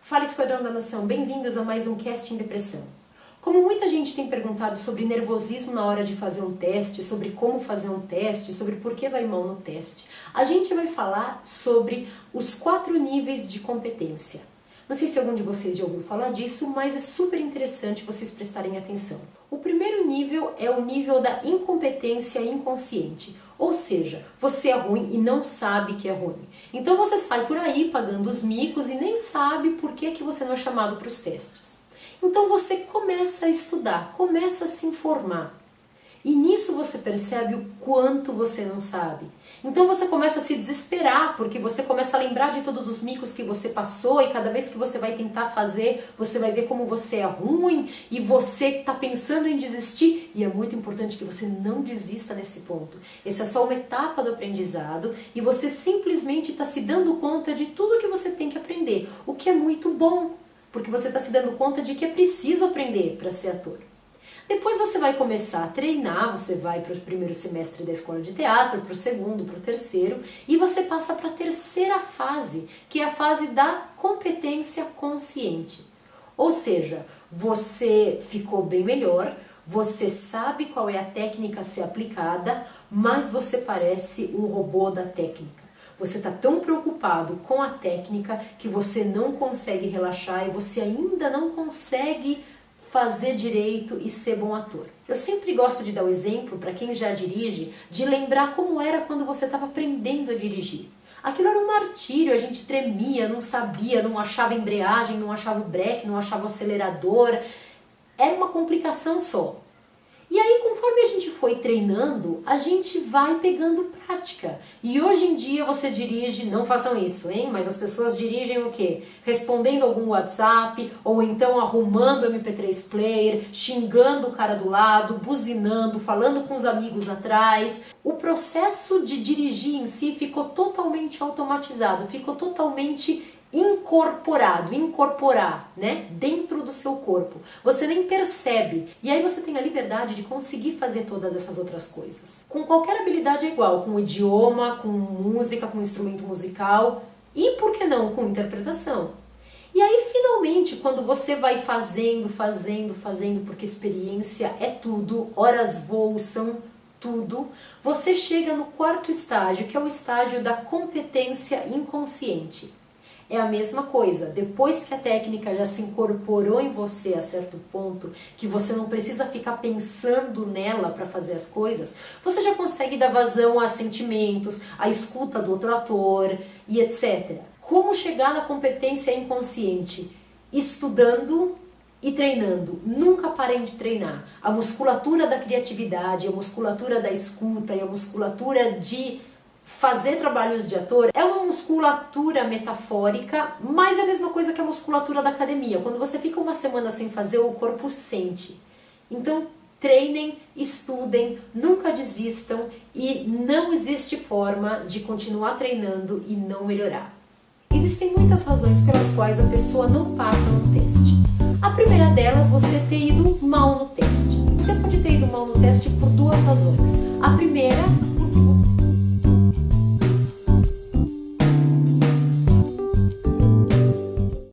Fala, Esquadrão da Nação, bem-vindos a mais um Cast em Depressão. Como muita gente tem perguntado sobre nervosismo na hora de fazer um teste, sobre como fazer um teste, sobre por que vai mal no teste, a gente vai falar sobre os 4 níveis de competência. Não sei se algum de vocês já ouviu falar disso, mas é super interessante vocês prestarem atenção. O primeiro nível é o nível da incompetência inconsciente, ou seja, você é ruim e não sabe que é ruim. Então você sai por aí pagando os micos e nem sabe por que você não é chamado para os testes. Então você começa a estudar, começa a se informar. E nisso você percebe o quanto você não sabe. Então você começa a se desesperar, porque você começa a lembrar de todos os micos que você passou e cada vez que você vai tentar fazer, você vai ver como você é ruim e você está pensando em desistir. E é muito importante que você não desista nesse ponto. Essa é só uma etapa do aprendizado e você simplesmente está se dando conta de tudo que você tem que aprender, o que é muito bom, porque você está se dando conta de que é preciso aprender para ser ator. Depois você vai começar a treinar, você vai para o primeiro semestre da escola de teatro, para o segundo, para o terceiro, e você passa para a terceira fase, que é a fase da competência consciente. Ou seja, você ficou bem melhor, você sabe qual é a técnica a ser aplicada, mas você parece um robô da técnica. Você está tão preocupado com a técnica que você não consegue relaxar e você ainda não consegue fazer direito e ser bom ator. Eu sempre gosto de dar o exemplo, para quem já dirige, de lembrar como era quando você estava aprendendo a dirigir. Aquilo era um martírio, a gente tremia, não sabia, não achava embreagem, não achava o breque, não achava o acelerador. Era uma complicação só. E aí, conforme a gente foi treinando, a gente vai pegando prática. E hoje em dia você dirige, não façam isso, hein? Mas as pessoas dirigem o quê? Respondendo algum WhatsApp, ou então arrumando o MP3 player, xingando o cara do lado, buzinando, falando com os amigos atrás. O processo de dirigir em si ficou totalmente automatizado, ficou totalmente incorporar, né, dentro do seu corpo. Você nem percebe. E aí você tem a liberdade de conseguir fazer todas essas outras coisas. Com qualquer habilidade é igual, com idioma, com música, com instrumento musical e, por que não, com interpretação. E aí, finalmente, quando você vai fazendo, porque experiência é tudo, horas voo são tudo, você chega no 4º estágio, que é o estágio da competência inconsciente. É a mesma coisa, depois que a técnica já se incorporou em você a certo ponto, que você não precisa ficar pensando nela para fazer as coisas, você já consegue dar vazão a sentimentos, a escuta do outro ator e etc. Como chegar na competência inconsciente? Estudando e treinando. Nunca parem de treinar. A musculatura da criatividade, a musculatura da escuta e a musculatura de fazer trabalhos de ator é uma musculatura metafórica, mas é a mesma coisa que a musculatura da academia. Quando você fica uma semana sem fazer, o corpo sente. Então treinem, estudem, nunca desistam e não existe forma de continuar treinando e não melhorar. Existem muitas razões pelas quais a pessoa não passa no teste. A primeira delas, você ter ido mal no teste. Você pode ter ido mal no teste por 2 razões.